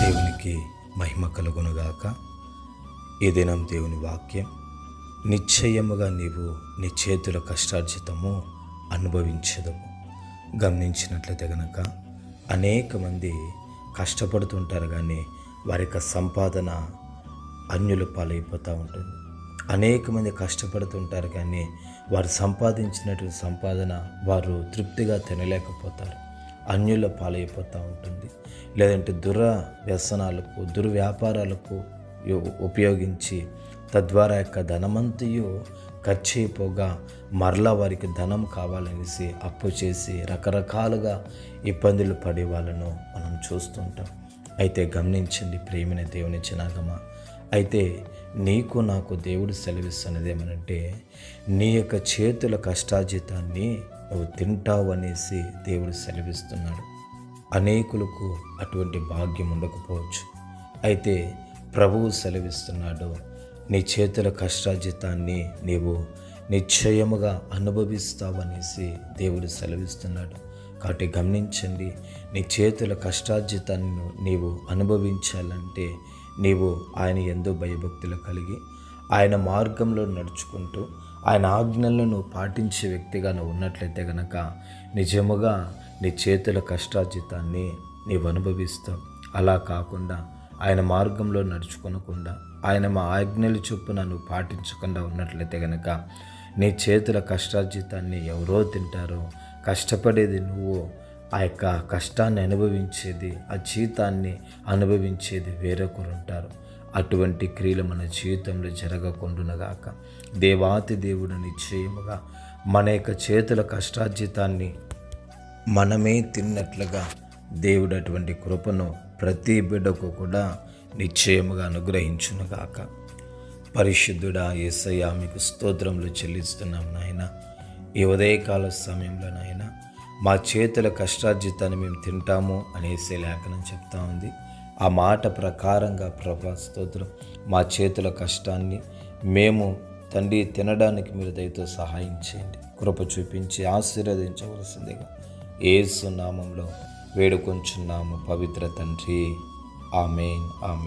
దేవునికి మహిమ కలుగునుగాక. ఈ దినం దేవుని వాక్యం, నిశ్చయముగా నీవు నీ చేతుల కష్టార్జితము అనుభవించదము. గమనించినట్లయితే గనక అనేక మంది కష్టపడుతుంటారు, కానీ వారి యొక్క సంపాదన అన్యుల పాలైపోతూ ఉంటుంది. అనేక మంది కష్టపడుతుంటారు, కానీ వారు సంపాదించినటువంటి సంపాదన వారు తృప్తిగా తినలేకపోతారు, అన్యుల పాలైపోతూ ఉంటుంది. లేదంటే వ్యసనాలకు దుర్వ్యాపారాలకు ఉపయోగించి తద్వారా యొక్క ధనమంతయు ఖర్చు అయిపోగా మరలా వారికి ధనం కావాలనేసి అప్పు చేసి రకరకాలుగా ఇబ్బందులు పడే వాళ్ళను మనం చూస్తుంటాం. అయితే గమనించండి ప్రేమైన దేవుని జనాంగమా, అయితే నీకు నాకు దేవుడు సెలవిస్తున్నది ఏమనంటే, నీ యొక్క చేతుల కష్టార్జితాన్ని నువ్వు తింటావు అనేసి దేవుడు సెలవిస్తున్నాడు. అనేకులకు అటువంటి భాగ్యం ఉండకపోవచ్చు, అయితే ప్రభువు సెలవిస్తున్నాడు, నీ చేతుల కష్టార్జితాన్ని నీవు నిశ్చయముగా అనుభవిస్తావనేసి దేవుడు సెలవిస్తున్నాడు. కాబట్టి గమనించండి, నీ చేతుల కష్టార్జితాన్ని నీవు అనుభవించాలంటే నీవు ఆయన యందు భయభక్తులు కలిగి ఆయన మార్గంలో నడుచుకుంటూ ఆయన ఆజ్ఞలను పాటించే వ్యక్తిగా నువ్వు ఉన్నట్లయితే గనక నిజముగా నీ చేతుల కష్టార్జితాన్ని నీవు అనుభవిస్తావు. అలా కాకుండా ఆయన మార్గంలో నడుచుకోనకుండా ఆయన మా ఆజ్ఞలు చొప్పున నువ్వు పాటించకుండా ఉన్నట్లయితే గనక నీ చేతుల కష్టార్జితాన్ని ఎవరో తింటారో, కష్టపడేది నువ్వు, ఆ యొక్క కష్టాన్ని అనుభవించేది, ఆ జీతాన్ని అనుభవించేది వేరొకరు ఉంటారు. అటువంటి క్రియలు మన జీవితంలో జరగకుండునగాక. దేవాతి దేవుడు నిశ్చయముగా మన యొక్క చేతుల కష్టార్జితాన్ని మనమే తిన్నట్లుగా దేవుడు అటువంటి కృపను ప్రతి బిడ్డకు కూడా నిశ్చయముగా అనుగ్రహించునుగాక. పరిశుద్ధుడా యేసయ్యా, మీకు స్తోత్రములు చెల్లిస్తున్నాం నాయన. ఈ ఉదయకాల సమయంలో నాయన మా చేతుల కష్టార్జితాన్ని మేము తింటాము అనేసి లేఖనం చెప్తా ఉంది. ఆ మాట ప్రకారంగా ప్రభా స్తోత్రం, మా చేతుల కష్టాన్ని మేము తండ్రి తినడానికి మీరు దయతో సహాయం చేయండి, కృప చూపించి ఆశీర్వదించవలసిందిగా యేసు నామంలో వేడుకొంచున్నాము పవిత్ర తండ్రి. ఆమేన్, ఆమేన్.